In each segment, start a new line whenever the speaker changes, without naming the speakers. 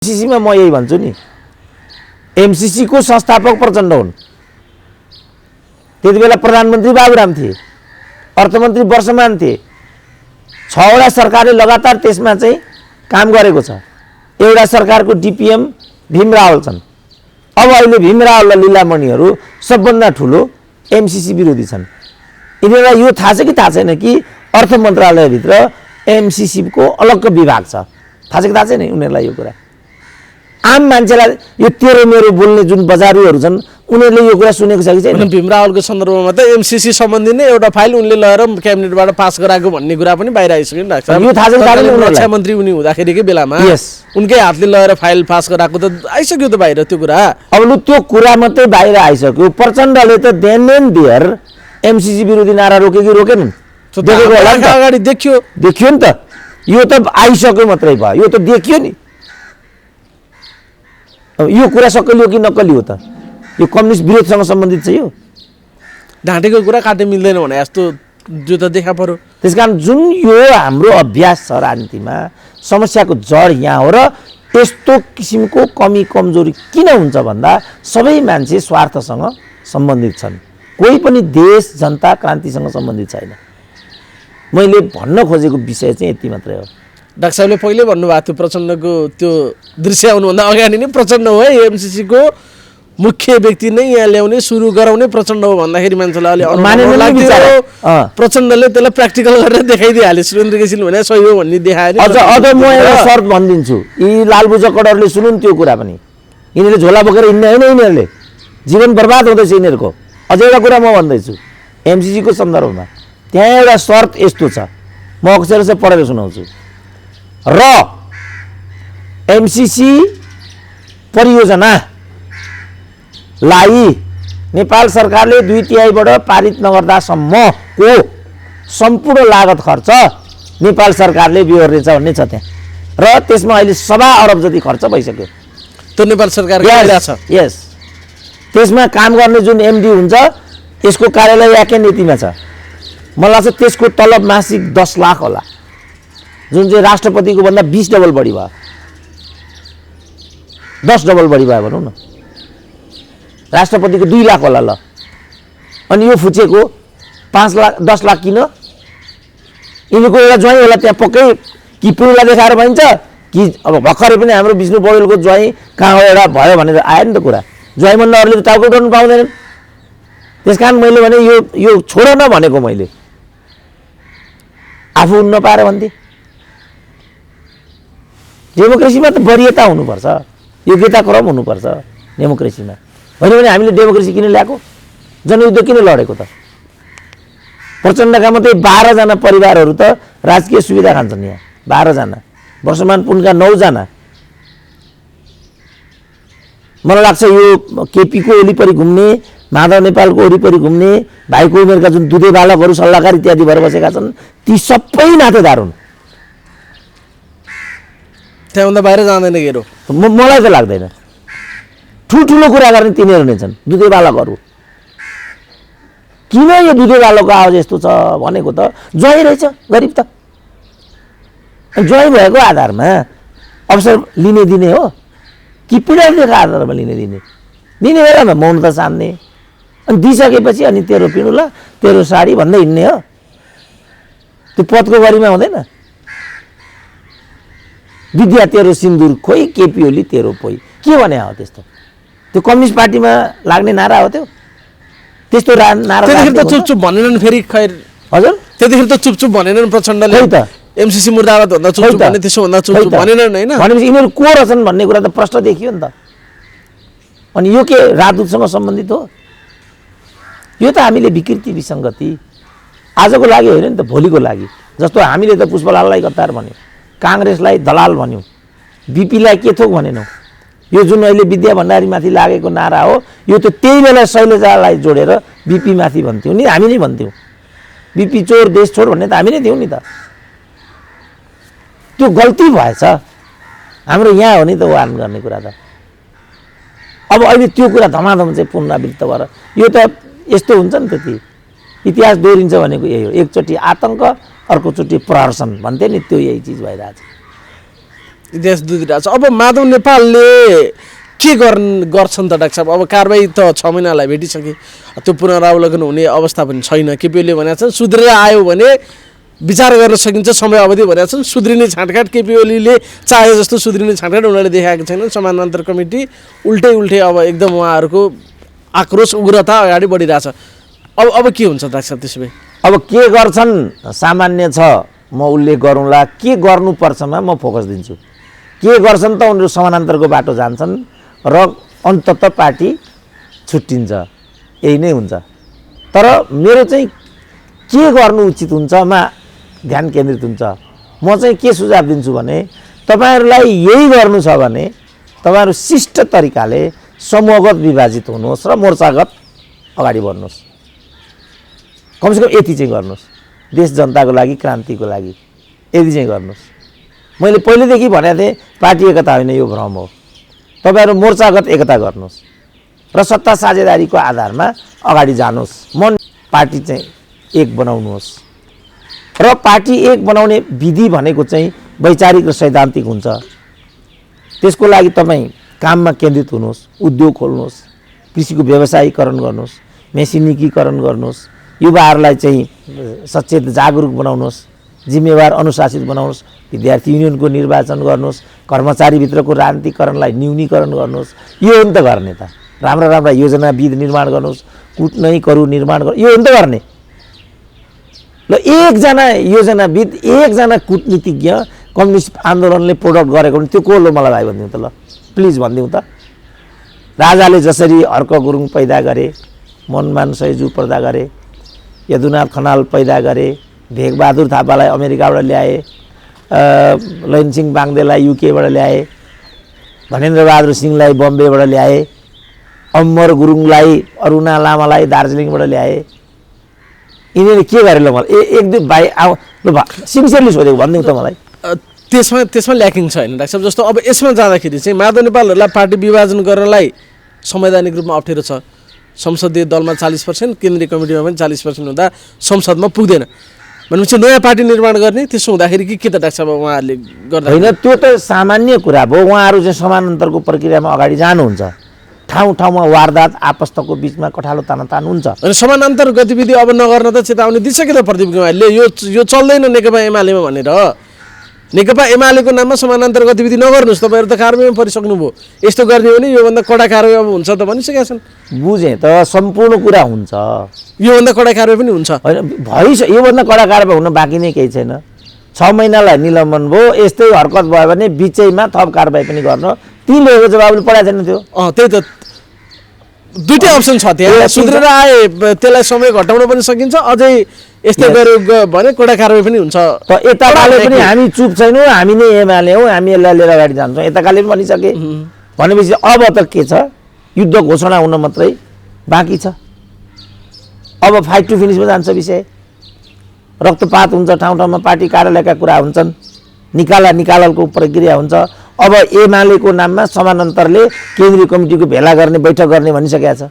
एमसीसीमा म यही भन्छु नि, एमसीसी को संस्थापक प्रचण्ड हुन्। त्यतिबेला प्रधानमन्त्री बाबुराम थिए, अर्थमन्त्री वर्षमान थिए। 6 वटा सरकारले लगातार त्यसमा चाहिँ काम गरेको छ। एउटा सरकारको डिपिएम भीम रावल छन्। अब अहिले भीम रावल र लीलामणिहरू सबभन्दा ठुलो एमसीसी विरोधी छन्। यिनीहरूलाई यो थाहा छ कि थाहा छैन कि अर्थ मन्त्रालयभित्र एमसीसी को अलग विभाग छ? थाहा छ कि थाहा छैन उनीहरूलाई यो कुरा? आम मान्छेलाई यो तेरो मेरो बोल्ने जुन बजारुहरू छन् उनीहरूले यो कुरा सुनेको छ कि छैन?
भीम रावलको सन्दर्भमा त एमसीसी सम्बन्धी नै एउटा फाइल उनले लगेर क्याबिनेटबाट पास गराएको भन्ने कुरा पनि बाहिर आइसक्यो नि डाक्टर साहब।
यो थाहा छ
रक्षा मन्त्री उनी हुँदाखेरिकै बेलामा उनकै हातले लगेर फाइल पास गराएको त आइसक्यो त बाहिर त्यो कुरा।
अब लु त्यो कुरा मात्रै बाहिर आइसक्यो। प्रचण्डले त देन एन्ड देयर एमसीसी विरोधी नारा रोके कि रोकेनन्?
देखेको होला नि त, अगाडि
देखियो नि त। यो त आइसक्यो मात्रै भयो, यो त देखियो नि। यो कुरा सक्कली हो कि नक्कली हो त? यो कम्युनिस्ट विरोधसँग सम्बन्धित छ। यो
ढाँटेको कुरा काटे मिल्दैन भने जस्तो जो त देखा पर्यो।
त्यसकारण जुन यो हाम्रो अभ्यास छ राजनीतिमा, समस्याको जड यहाँ हो। र यस्तो किसिमको कमी कमजोरी किन हुन्छ भन्दा सबै मान्छे स्वार्थसँग सम्बन्धित छन्। कोही पनि देश जनता क्रान्तिसँग सम्बन्धित छैन। मैले भन्न खोजेको विषय चाहिँ यति मात्रै हो।
डाक्टर साहबले पहिले भन्नुभएको थियो प्रचण्डको त्यो दृश्य आउनुभन्दा अगाडि नै प्रचण्ड हो है एमसीसी को मुख्य व्यक्ति नै यहाँ ल्याउने सुरु गराउने प्रचण्ड हो भन्दाखेरि मान्छेलाई अलि अनुमान लाग्थ्यो। प्रचण्डले त्यसलाई प्र्याक्टिकल गरेर देखाइदिइहाल्यो। सुरेन्द्र केसीले भने सही हो भन्ने देखायो।
अझ म एउटा शर्त भनिदिन्छु, यी लालबुजकडहरूले सुनुन् त्यो कुरा पनि। यिनीहरूले झोला बोकेर हिँड्ने होइन, यिनीहरूले जीवन बर्बाद हुँदैछ यिनीहरूको। अझ एउटा कुरा म भन्दैछु एमसीसी को सन्दर्भमा, त्यहाँ एउटा शर्त यस्तो छ, म अक्षरशः पढेर सुनाउँछु। र एमसीसी परियोजनालाई नेपाल सरकारले 2/3बाट पारित नगर्दासम्मको सम्पूर्ण लागत खर्च नेपाल सरकारले बिहोर्नेछ भन्ने छ त्यहाँ। र त्यसमा अहिले 1.25 अरब जति खर्च भइसक्यो।
त्यो नेपाल सरकारको छ।
यस, त्यसमा काम गर्ने जुन एमडी हुन्छ यसको कार्यालय याके नीतिमा छ। मलाई लाग्छ त्यसको तलब मासिक 10 लाख होला, जुन चाहिँ राष्ट्रपतिको भन्दा 20 डबल बढी भयो, 10 डबल बढी भयो भनौँ न। राष्ट्रपतिको 2 लाख होला ल। अनि यो फुचेको 5 लाख 10 लाख किन? यिनीहरूको एउटा ज्वाइँ होला त्यहाँ पक्कै, कि पुरुलाई देखाएर भनिन्छ कि अब भर्खरै पनि हाम्रो विष्णु पौडेलको ज्वाइँ कहाँ हो एउटा भयो भनेर आयो नि त कुरा। ज्वाइँभन्दा अरूले त टाउको उठाउनु पाउँदैनन्। त्यस कारण मैले भने यो छोड नभनेको, मैले आफू उन्न पाएर भन्थेँ। डेमोक्रेसीमा त वरियता हुनुपर्छ, योग्यता क्रम हुनुपर्छ डेमोक्रेसीमा। होइन भने हामीले डेमोक्रेसी किन ल्याएको? जनयुद्ध किन लडेको त? प्रचण्डका मात्रै 12 जना परिवारहरू त राजकीय सुविधा खान्छन् यहाँ। 12 जना, वर्षमान पुनका 9 जना। मलाई लाग्छ यो केपी को वरिपरि घुम्ने, माधव नेपालको वरिपरि घुम्ने, भाइको उमेरका जुन दुधे बालकहरू सल्लाहकार इत्यादि भएर बसेका छन् ती सबै नातेदार हुन्।
त्यहाँभन्दा बाहिर जाँदैन गेरो।
मलाई त लाग्दैन। ठुल्ठुलो कुरा गर्ने तिनीहरू नै छन्, दुधे बालकहरू। किन यो दुधे बालकको आवाज यस्तो छ भनेको त ज्वाइँ रहेछ गरिब त। ज्वाइँ भएको आधारमा अवसर लिने दिने हो कि पीडाको आधारमा लिने दिने? दिने बेलामा मौनता सान्ने, अनि दिइसकेपछि अनि तेरो पिँडुला तेरो साडी भन्दै हिँड्ने हो? त्यो पदको गरिमा हुँदैन? विद्या तेरो सिन्दुर खोइ, केपी ओली तेरो पोइ, के भने हो त्यस्तो? त्यो कम्युनिस्ट पार्टीमा लाग्ने नारा हो त्यो? त्यस्तो नारा
त्यतिखेर त चुपचुप भनेनन् फेरि। खैर
हजुर,
त्यतिखेर त चुपचुप भनेनन् प्रचण्डले।
त
एमसीसी मुर्दाबाद भन्दा चुपचुप भने त्यसो भन्दा चुपचुप भनेनन् हैन?
भनेपछि यिनीहरू को रहेछन् भन्ने कुरा त प्रश्न देखियो नि त। अनि यो के राजदूतसँग सम्बन्धित हो? यो त हामीले विकृति विसङ्गति आजको लागि होइन नि त, भोलिको लागि। जस्तो हामीले त पुष्पलाललाई गद्दार भन्यौँ, काङ्ग्रेसलाई दलाल भन्यौँ, बिपीलाई के थोक भनेनौँ। यो जुन अहिले विद्या भण्डारीमाथि लागेको नारा हो यो त त्यही बेला शैलजालाई जोडेर बिपी माथि भन्थ्यौँ नि, हामी नै भन्थ्यौँ। बिपी चोर देश छोड भन्ने त हामी नै थियौँ नि त। त्यो गल्ती भएछ हाम्रो यहाँ हो नि त वान गर्ने कुरा त। अब अहिले त्यो कुरा धमाधम चाहिँ पुनरावृत्त भएर यो त यस्तो हुन्छ नि त। ती इतिहास दोहोरिन्छ भनेको यही हो। एकचोटि आतङ्क, अर्कोचोटि प्रहर्षण भन्थे नि, त्यो यही चिज भइरहेछ।
इतिहास दुधिरहेको छ। अब माधव नेपालले के गर्छन् त डाक्टर साहब? अब कारबाही त 6 महिनालाई भेटिसके, त्यो पुनरावलोकन हुने अवस्था पनि छैन। केपीओलीले भनेका छन् सुध्रेर आयो भने विचार गर्न सकिन्छ समय अवधि भनेका छन्। सुध्रिने छाँटकाट केपीओलीले चाहे जस्तो सुध्रिने छाँटकाट उनीहरूले देखाएको छैन। समानान्तर कमिटी उल्टै अब एकदम उहाँहरूको आक्रोश उग्रता अगाडि बढिरहेछ। अब के हुन्छ डाक्टर साहब त्यसो भए?
अब के गर्छन् सामान्य छ, म उल्लेख गरौँला। के गर्नुपर्छमा म फोकस दिन्छु। के गर्छन् त उनीहरू समानान्तरको बाटो जान्छन् र अन्ततः पार्टी छुट्टिन्छ, यही नै हुन्छ। तर मेरो चाहिँ के गर्नु उचित हुन्छमा ध्यान केन्द्रित हुन्छ। म चाहिँ के सुझाव दिन्छु भने तपाईँहरूलाई यही गर्नु छ भने तपाईँहरू शिष्ट तरिकाले समूहगत विभाजित हुनुहोस् र मोर्चागत अगाडि बढ्नुहोस्। कमसेकम यति चाहिँ गर्नुहोस्, देश जनताको लागि, क्रान्तिको लागि यति चाहिँ गर्नुहोस्। मैले पहिलेदेखि भनेको थिएँ पार्टी एकता होइन, यो भ्रम हो। तपाईँहरू मोर्चागत एकता गर्नुहोस् र सत्ता साझेदारीको आधारमा अगाडि जानुहोस्। मन पार्टी चाहिँ एक बनाउनुहोस् र पार्टी एक बनाउने विधि भनेको चाहिँ वैचारिक र सैद्धान्तिक हुन्छ। त्यसको लागि तपाईँ काममा केन्द्रित हुनुहोस्, उद्योग खोल्नुहोस्, कृषिको व्यवसायीकरण गर्नुहोस्, मेसिनिकीकरण गर्नुहोस्, युवाहरूलाई चाहिँ सचेत जागरुक बनाउनुहोस्, जिम्मेवार अनुशासित बनाउनुहोस्, विद्यार्थी युनियनको निर्वाचन गर्नुहोस्, कर्मचारीभित्रको राजनीतिकरणलाई न्यूनीकरण गर्नुहोस्। यो हो नि त गर्ने त। राम्रा राम्रा योजनाविद निर्माण गर्नुहोस्, कुटनैकहरू निर्माण गर्नु, यो हो नि त गर्ने। ल एकजना योजनाविद, एकजना कुटनीतिज्ञ कम्युनिस्ट आन्दोलनले प्रोडक्ट गरेको भने त्यो को हो मलाई भाइ भनिदिउँ त, ल प्लिज भनिदिउँ त। राजाले जसरी हर्क गुरुङ पैदा गरे, मनमान सयजु पैदा गरे, यदुनाथ खनाल पैदा गरे, भेगबहादुर थापालाई अमेरिकाबाट ल्याए, लैनसिंह बाङ्देलाई युकेबाट ल्याए, धनेन्द्रबहादुर सिंहलाई बम्बेबाट ल्याए, अमर गुरुङलाई, अरुणा लामालाई दार्जिलिङबाट ल्याए। यिनीहरूले के गरे ल मलाई एक दुई भाइ आऊ ल सिन्सियरली सोधेको भनिदिउँ त मलाई।
त्यसमा ल्याकिङ छ होइन डाक्टर साहब? जस्तो अब यसमा जाँदाखेरि चाहिँ माधव नेपालहरूलाई पार्टी विभाजन गर्नलाई संवैधानिक रूपमा अप्ठ्यारो छ। संसदीय दलमा 40%, केन्द्रीय कमिटीमा पनि 40% हुँदा संसदमा पुग्दैन भनेपछि नयाँ पार्टी निर्माण गर्ने। त्यसो हुँदाखेरि के त डाक्टर साहब उहाँहरूले गर्दा?
होइन, त्यो त सामान्य कुरा भयो। उहाँहरू चाहिँ समानान्तरको प्रक्रियामा अगाडि जानुहुन्छ। ठाउँ ठाउँमा वारदात, आपस्तको बिचमा कठालो तानातान हुन्छ।
अनि समानान्तर गतिविधि अब नगर्न त चेतावनी दिइसके त प्रदीप कुमारले, यो चल्दैन नेकपा एमालेमा भनेर। नेकपा एमालेको नाममा समानान्तर गतिविधि नगर्नुहोस्, तपाईँहरू त कारबाहीमा परिसक्नुभयो। यस्तो गर्ने हो भने योभन्दा कडा कारबाही अब हुन्छ त भनिसकेका छन्।
बुझेँ त, सम्पूर्ण कुरा हुन्छ।
योभन्दा कडा कारबाही पनि हुन्छ
होइन, योभन्दा कडा कारबाही हुन बाँकी नै केही छैन। 6 महिनालाई निलम्बन भयो, यस्तै हरकत भयो भने बिचैमा थप कारबाही पनि गर्न। 3 लेखेको जवाबले पढाएको छैन त्यो।
त्यही त, दुईटै अप्सन छ त्यहाँ। सुध्रेर आए त्यसलाई समय घटाउन पनि सकिन्छ, अझै यस्तै गऱ्यो भने कडा कारबाही पनि हुन्छ।
त यताकाले पनि हामी चुप छैनौँ, हामी नै एमाले हौँ, हामी यसलाई लिएर अगाडि जान्छौँ, यताकाले पनि भनिसके। भनेपछि अब त के छ, युद्ध घोषणा हुन मात्रै बाँकी छ। अब फाइट टु फिनिसमा जान्छ विषय। रक्तपात हुन्छ, ठाउँ ठाउँमा पार्टी कार्यालयका कुरा हुन्छन्, निकालको प्रक्रिया हुन्छ। अब एमालेको नाममा समानान्तरले केन्द्रीय कमिटीको भेला गर्ने, बैठक गर्ने भनिसकेका छ।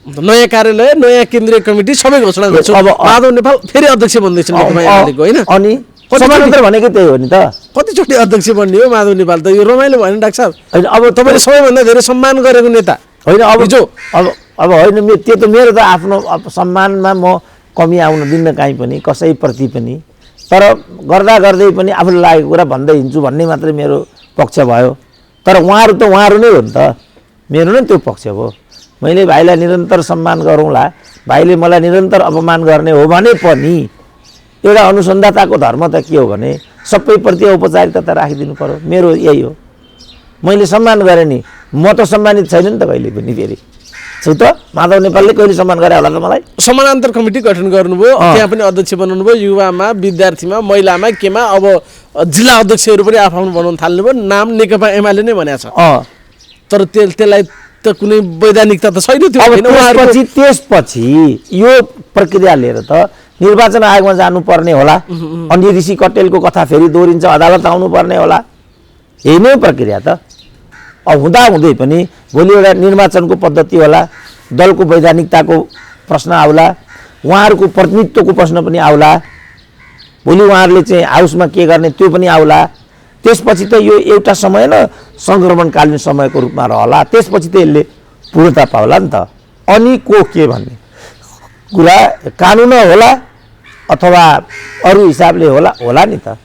नयाँ कार्यालय, नयाँ केन्द्रीय कमिटी सबै घोषणा गर्छ। अब माधव नेपाल फेरि अध्यक्ष बन्दैछ होइन?
अनि समानान्तर भनेको त्यही हो नि त।
कतिचोटि अध्यक्ष बन्ने हो माधव नेपाल त? यो रमाइलो भयो नि डाक्टर साहब। होइन, अब तपाईँले सबैभन्दा धेरै सम्मान गरेको नेता
होइन। अब होइन, त्यो त मेरो त आफ्नो सम्मानमा म कमी आउन दिन्न काहीँ पनि, कसैप्रति पनि। तर गर्दा गर्दै पनि आफूलाई लागेको कुरा भन्दै हिँड्छु भन्ने मात्रै मेरो पक्ष भयो। तर उहाँहरू त उहाँहरू नै हो नि त, मेरो नै त्यो पक्ष हो। मैले भाइलाई निरन्तर सम्मान गरौँला, भाइले मलाई निरन्तर अपमान गर्ने हो भने पनि एउटा अनुसन्धाताको धर्म त के हो भने सबैप्रति औपचारिकता त राखिदिनु पर्यो। मेरो यही हो। मैले सम्मान गरेँ नि, म त सम्मानित छैन नि त कहिले पनि। फेरि छु त, माधव नेपालले कहिले सम्मान गरे होला त मलाई?
समानान्तर कमिटी गठन गर्नुभयो, त्यहाँ पनि अध्यक्ष बनाउनु भयो, युवामा, विद्यार्थीमा, महिलामा, केमा अब जिल्ला अध्यक्षहरू पनि आफ्नो बनाउन थाल्नुभयो। नाम नेकपा एमाले नै भनेको छ। तर त्यसलाई त कुनै वैधानिकता त छैन त्यो।
त्यसपछि यो प्रक्रिया लिएर त निर्वाचन आयोगमा जानुपर्ने होला। अनि ऋषि कटेलको कथा फेरि दोहोरिन्छ, अदालत आउनुपर्ने होला। यही नै प्रक्रिया त। अब हुँदाहुँदै पनि भोलि एउटा निर्वाचनको पद्धति होला, दलको वैधानिकताको प्रश्न आउला, उहाँहरूको प्रतिनिधित्वको प्रश्न पनि आउला, भोलि उहाँहरूले चाहिँ हाउसमा के गर्ने त्यो पनि आउला। त्यसपछि त यो एउटा समय न सङ्क्रमणकालीन समयको रूपमा रहला, त्यसपछि त यसले पूर्णता पाउला नि त। अनि को के भन्ने कुरा कानुन होला अथवा अरू हिसाबले होला नि त।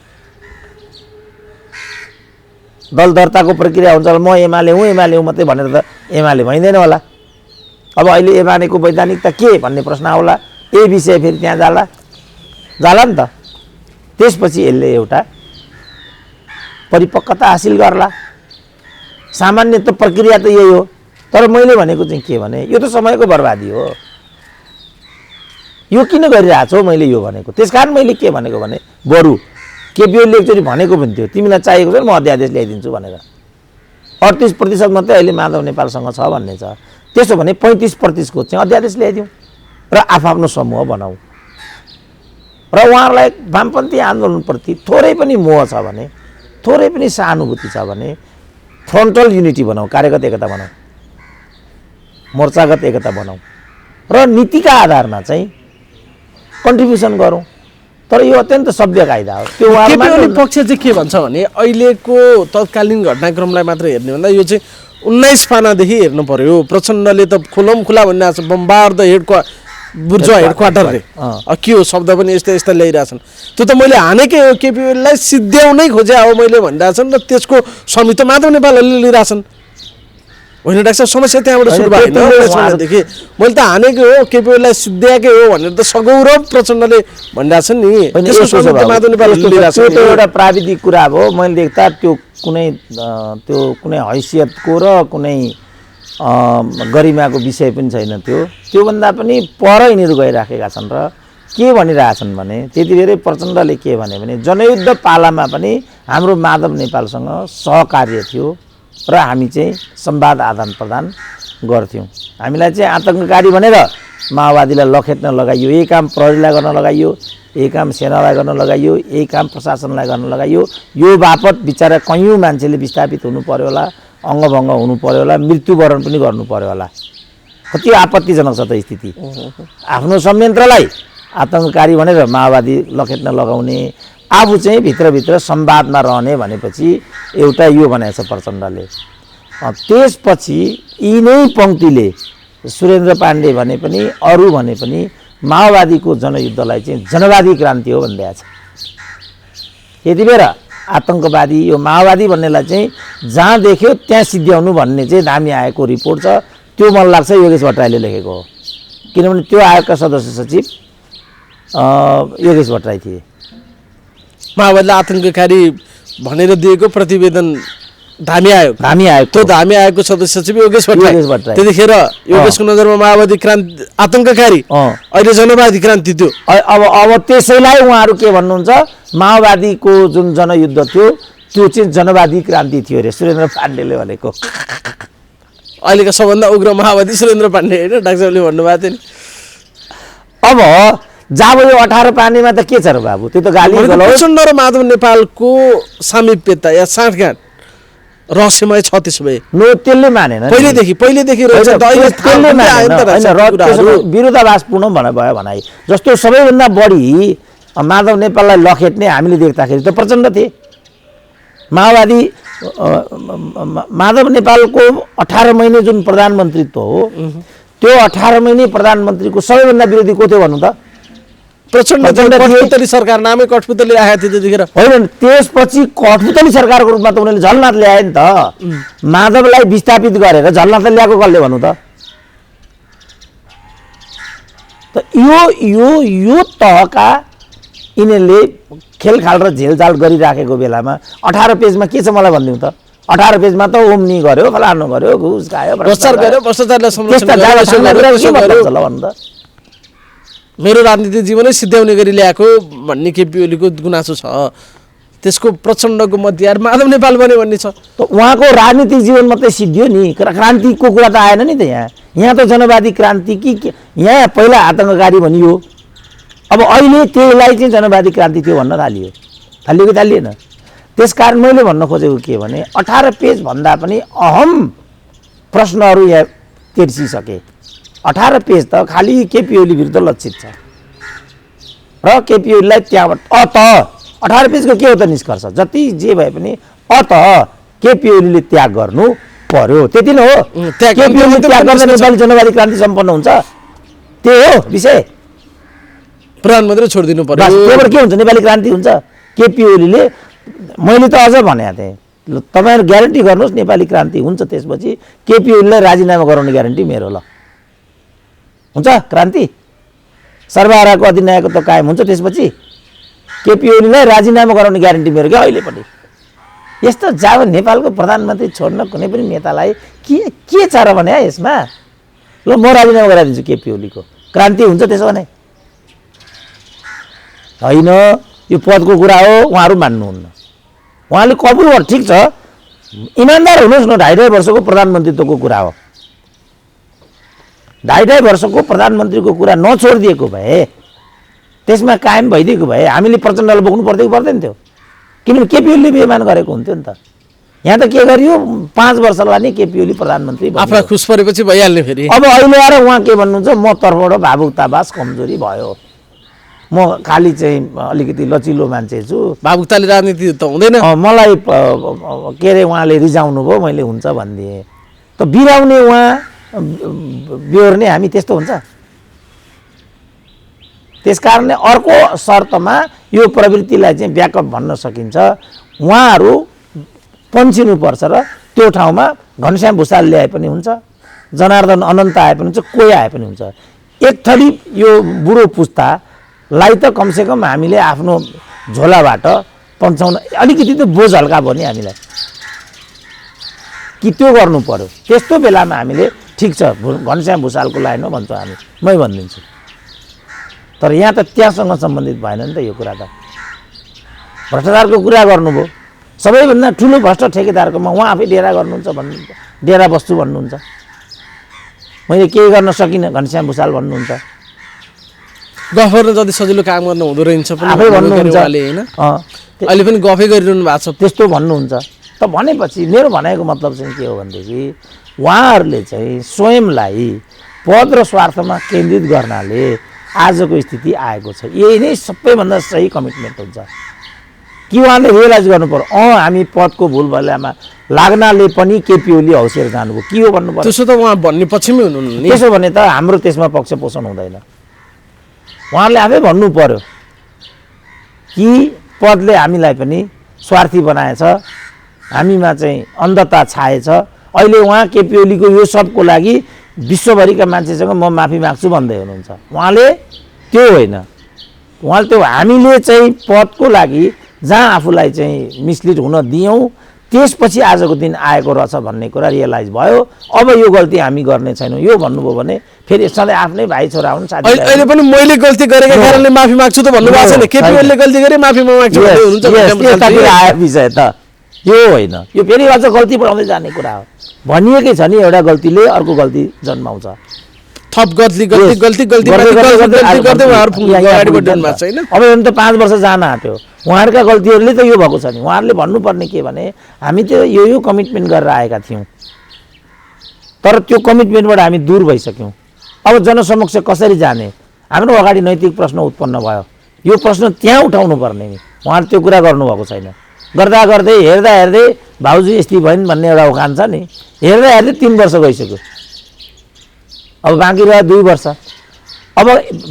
दल दर्ताको प्रक्रिया हुन्छ, म एमाले हुँ मात्रै भनेर त एमाले भइँदैन होला। अब अहिले एमालेको वैधानिकता के भन्ने प्रश्न आउला, ए विषय फेरि त्यहाँ जाला नि त। त्यसपछि यसले एउटा परिपक्वता हासिल गर्ला। सामान्य त प्रक्रिया त यही हो। तर मैले भनेको चाहिँ के भने यो त समयको बर्बादी हो। यो किन गरिरहेको छौ मैले यो भनेको। त्यसकारण मैले के भनेको भने बरु केपी ओलीले एकचोटि भनेको पनि थियो, तिमीलाई चाहिएको छ म अध्यादेश ल्याइदिन्छु भनेर। 38% मात्रै अहिले माधव नेपालसँग छ भन्ने छ। त्यसो भने 35% को चाहिँ अध्यादेश ल्याइदिउँ र आफ्नो समूह बनाऊ। र उहाँहरूलाई वामपन्थी आन्दोलनप्रति थोरै पनि मोह छ भने, थोरै पनि सहानुभूति छ भने फ्रन्टल युनिटी बनाऊ, कार्यगत एकता बनाऊ, मोर्चागत एकता बनाऊ र नीतिका आधारमा चाहिँ कन्ट्रिब्युसन गरौँ। तर यो अत्यन्त सभ्य कायदा हो। त्यो
केपी ओली पक्ष चाहिँ के भन्छ भने अहिलेको तत्कालीन घटनाक्रमलाई मात्र हेर्ने भन्दा यो चाहिँ 19 पानादेखि हेर्नु पर्यो। प्रचण्डले त खुलम खुला भनिरहेको छ, बम्बार द बुर्जुवा हेडक्वार्टरले के हो शब्द पनि यस्ता ल्याइरहेछन्। त्यो त मैले हानेकै हो, केपी ओलीलाई सिद्ध्याउनै खोजे हो मैले भनिरहेछन् र त्यसको स्वामित्व माधव नेपालले लिइरहेछन्। होइन डाक्टर साहब, समस्या त्यहाँबाट सुरु भएदेखि मैले त हानेकै हो, केपी ओलीलाई सिद्ध्याएकै हो भनेर त सगौरव प्रचण्डले भनिरहेछन् नि। माधव नेपालले लिइरहेछ।
त्यो एउटा प्राविधिक कुरा हो। मैले देख्दा त्यो कुनै हैसियतको र कुनै गरिमाको विषय पनि छैन। त्योभन्दा पनि पर यिनीहरू गइराखेका छन् र के भनिरहेछन् भने त्यति बेरै प्रचण्डले के भने जनयुद्ध पालामा पनि हाम्रो माधव नेपालसँग सहकार्य थियो र हामी चाहिँ संवाद आदान प्रदान गर्थ्यौँ। हामीलाई चाहिँ आतङ्ककारी भनेर माओवादीलाई लखेट्न लगाइयो, यही काम प्रहरीलाई गर्न लगाइयो, यही काम सेनालाई गर्न लगाइयो, यही काम प्रशासनलाई गर्न लगाइयो। यो बापत बिचरा कैयौँ मान्छेले विस्थापित हुनु पर्यो होला, अङ्गभङ्ग हुनु पर्यो होला, मृत्युवरण पनि गर्नु पर्यो होला। कति आपत्तिजनक छ त स्थिति। आफ्नो संयन्त्रलाई आतङ्ककारी भनेर माओवादी लखेट्न लगाउने, आफू चाहिँ भित्रभित्र संवादमा रहने भनेपछि एउटा यो भनेको छ प्रचण्डले। त्यसपछि यिनै पङ्क्तिले सुरेन्द्र पाण्डे भने पनि अरू भने पनि माओवादीको जनयुद्धलाई चाहिँ जनवादी क्रान्ति हो भनिदिएको छ। यति बेर आतङ्कवादी यो माओवादी भन्नेलाई चाहिँ जहाँ देख्यो त्यहाँ सिद्ध्याउनु भन्ने चाहिँ धामी आएको रिपोर्ट छ। त्यो मन लाग्छ योगेश भट्टराईले लेखेको हो, किनभने त्यो आयोगका सदस्य सचिव योगेश भट्टराई थिए।
माओवादीलाई आतङ्ककारी भनेर दिएको प्रतिवेदन धामी आयोग त्यो धामी आयोगको सदस्य सचिव योगेश भट्टराई। त्यतिखेर योगेशको नजरमा माओवादी क्रान्ति आतङ्ककारी, अहिले जनवादी क्रान्ति थियो।
अब त्यसैलाई उहाँहरू के भन्नुहुन्छ, माओवादीको जुन जनयुद्ध थियो त्यो चाहिँ जनवादी क्रान्ति थियो अरे सुरेन्द्र पाण्डेले भनेको।
अहिलेका सबभन्दा उग्र माओवादी सुरेन्द्र पाण्डे होइन डाक्टरले भन्नुभएको थियो नि।
अब जब यो 18 पानीमा त के छ र बाबु, त्यो त गाली
प्रचण्ड र माधव नेपालको सामिप्यता या साँठगाँठ रहस्यमय छ। त्यसो भए
त्यसले मानेन
पहिलेदेखि
विरोधाभासपूर्ण भयो भनाइ। जस्तो सबैभन्दा बढी माधव नेपाललाई लखेट्ने हामीले देख्दाखेरि त प्रचण्ड थिए। माओवादी माधव नेपालको 18 महिने जुन प्रधानमन्त्रीत्व हो त्यो 18 महिने प्रधानमन्त्रीको सबैभन्दा विरोधी को थियो भन्नु त?
प्रचण्ड कठपुतली सरकार नामै कठपुतली आएको थियो त्यतिखेर।
होइन, त्यसपछि कठपुतली सरकारको रूपमा त उनीहरूले झलनाथ ल्याए नि त। माधवलाई विस्थापित गरेर झलनाथ ल्याएको कसले भन्नु त? यो तहका यिनीहरूले खेलखाल र झेलझाल गरिराखेको बेलामा 18 पेजमा के छ मलाई भनिदिउँ त। 18 पेजमा त ओम्नी गर्यो, फलानु गर्यो, घुस खायो,
भ्रष्टाचारलाई संरक्षण गर्यो। मेरो राजनीतिक जीवनै सिद्ध्याउने गरी ल्याएको भन्ने केपी ओलीको गुनासो छ। त्यसको प्रचण्डको मध्यार माधव नेपाल बन्यो भन्ने छ।
उहाँको राजनीतिक जीवन मात्रै सिद्धियो नि, क्रान्तिको कुरा त आएन नि त। यहाँ त जनवादी क्रान्ति कि यहाँ पहिला आतङ्ककारी भनियो, अब अहिले त्यसलाई चाहिँ जनवादी क्रान्ति थियो भन्न थालियो कि थालिएन। त्यसकारण मैले भन्न खोजेको के भने 18 पेज भन्दा पनि अहम प्रश्नहरू यहाँ तिर्सिसके। 18 पेज त खालि केपी ओली विरुद्ध लक्षित छ र केपी ओलीलाई त्यहाँबाट 18 पेजको के हो त निष्कर्ष? जति जे भए पनि अत केपी ओलीले त्याग गर्नु पर्यो, त्यति नै हो। केपी ओलीले त्याग गर्दा नेपाली जनवादी क्रान्ति सम्पन्न हुन्छ, त्यो हो विषय।
प्रधानमन्त्री छोडिदिनु पर्यो।
त्यहाँबाट के हुन्छ? नेपाली क्रान्ति हुन्छ। केपी ओलीले, मैले त अझ भनेको थिएँ, तपाईँहरू ग्यारेन्टी गर्नुहोस् नेपाली क्रान्ति हुन्छ, त्यसपछि केपी ओलीलाई राजीनामा गराउने ग्यारेन्टी मेरो। ल हुन्छ क्रान्ति, सर्वहाराको अधिनायकत्व कायम हुन्छ, त्यसपछि केपी ओलीलाई राजीनामा गराउने ग्यारेन्टी मेरो क्या अहिले पनि। यस्तो जब नेपालको प्रधानमन्त्री छोड्न कुनै पनि नेतालाई के छ र भने यसमा? ल म राजीनामा गराइदिन्छु केपी ओलीको, क्रान्ति हुन्छ त्यसो भने? होइन, यो पदको कुरा हो, उहाँहरू मान्नुहुन्न। उहाँले कबुल गर्नु ठिक छ, इमान्दार हुनुहोस् न। 2.5 वर्षको प्रधानमन्त्रीत्वको कुरा हो, 2.5 वर्षको प्रधानमन्त्रीको कुरा नछोडिदिएको भए, त्यसमा कायम भइदिएको भए हामीले प्रचण्डलाई बोक्नु पर्थ्यो कि पर्दैन थियो? किनभने केपी ओलीले बेइमान गरेको हुन्थ्यो नि त। यहाँ त के गरियो, 5 वर्षलाई नै केपी ओली प्रधानमन्त्री
आफूलाई खुस परेपछि भइहाल्ने फेरि।
अब अहिले आएर उहाँ के भन्नुहुन्छ, म तर्फबाट भावुकतावास कमजोरी भयो, म खालि चाहिँ अलिकति लचिलो मान्छे छु,
भावुकताले राजनीति त हुँदैन,
मलाई के अरे उहाँले रिजाउनु भयो, मैले हुन्छ भनिदिएँ। त बिराउने उहाँ बिहोर्ने हामी, त्यस्तो हुन्छ। त्यस कारणले अर्को शर्तमा यो प्रवृत्तिलाई चाहिँ ब्याकअप भन्न सकिन्छ। उहाँहरू पन्छिनुपर्छ र त्यो ठाउँमा घनश्याम भुसाल ल्याए पनि हुन्छ, जनार्दन अनन्त आए पनि हुन्छ, कोही आए पनि हुन्छ। एक थरी यो बुढो पुस्तालाई त कमसेकम हामीले आफ्नो झोलाबाट पन्छाउन अलिकति त बोझ हल्का भयो नि हामीलाई, कि त्यो गर्नु पर्यो। त्यस्तो बेलामा हामीले ठिक छ घनश्याम भुसालको लाइन हो भन्छौँ हामी, मै भनिदिन्छु। तर यहाँ त त्यहाँसँग सम्बन्धित भएन नि त यो कुरा। त भ्रष्टाचारको कुरा गर्नुभयो, सबैभन्दा ठुलो भ्रष्ट ठेकेदारकोमा उहाँ आफै डेरा गर्नुहुन्छ भन्नुहुन्छ, डेरा बस्छु भन्नुहुन्छ। मैले केही गर्न सकिनँ घनश्याम भुसाल भन्नुहुन्छ।
गफर्न जति सजिलो काम गर्न हुँदो रहेछ पनि
आफै भन्नुहुन्छ
होइन, अहिले पनि गफै गरिरहनु भएको छ,
त्यस्तो भन्नुहुन्छ। त भनेपछि मेरो भनाइको मतलब चाहिँ के हो भनेदेखि उहाँहरूले चाहिँ स्वयंलाई पद र स्वार्थमा केन्द्रित गर्नाले आजको स्थिति आएको छ। यही नै सबैभन्दा सही कमिटमेन्ट हुन्छ कि उहाँले रियलाइज गर्नु पर्यो, हामी पदको भुल भएलामा लाग्नाले पनि केपी ओली हौसेर जानुभयो, के हो भन्नु पर्यो।
त्यसो त उहाँ भन्ने पछिमै हुनुहुन्न नि।
त्यसो भने त हाम्रो त्यसमा पक्ष पोषण हुँदैन। उहाँहरूले आफै भन्नु पर्यो कि पदले हामीलाई पनि स्वार्थी बनाएछ, हामीमा चाहिँ अन्धता छाएछ। अहिले उहाँ केपी ओलीको यो सबको लागि विश्वभरिका मान्छेसँग म माफी माग्छु भन्दै हुनुहुन्छ। उहाँले त्यो होइन, उहाँले त्यो हामीले चाहिँ पदको लागि जहाँ आफूलाई चाहिँ मिसलिड हुन दियौँ, त्यसपछि आजको दिन आएको रहेछ भन्ने कुरा रियलाइज भयो। अब यो गल्ती हामी गर्ने छैनौँ यो भन्नुभयो भने फेरि सधैँ आफ्नै भाइ छोरा हुन् साथी।
अहिले पनि मैले गल्ती गरेको कारणले माफी माग्छु त भन्नुभएको छैन, केपी ओलीले गल्ती गरे माफी माग्छु भन्दै हुनुहुन्छ।
आयो विषय त यो होइन, यो फेरि अझ गल्ती बढाउँदै जाने कुरा हो। भनिएकै छ नि एउटा गल्तीले अर्को गल्ती जन्माउँछ।
थप गल्ती गल्ती गल्ती गल्ती गर्दै उहाँहरू अगाडि बढ्नु भएको छैन।
अब यो त 5 वर्ष जान आँट्यो, उहाँहरूका गल्तीहरूले त यो भएको छ नि। उहाँहरूले भन्नुपर्ने के भने हामी त यो कमिटमेन्ट गरेर आएका थियौँ, तर त्यो कमिटमेन्टबाट हामी दूर भइसक्यौँ। अब जनसमक्ष कसरी जाने, हाम्रो अगाडि नैतिक प्रश्न उत्पन्न भयो। यो प्रश्न त्यहाँ उठाउनु पर्ने नि, उहाँले त्यो कुरा गर्नुभएको छैन। गर्दा गर्दै हेर्दा हेर्दै भाउजू यस्ती भइन् भन्ने एउटा उखान छ नि, हेर्दा हेर्दै 3 वर्ष गइसक्यो, अब बाँकी रह्यो 2 वर्ष। अब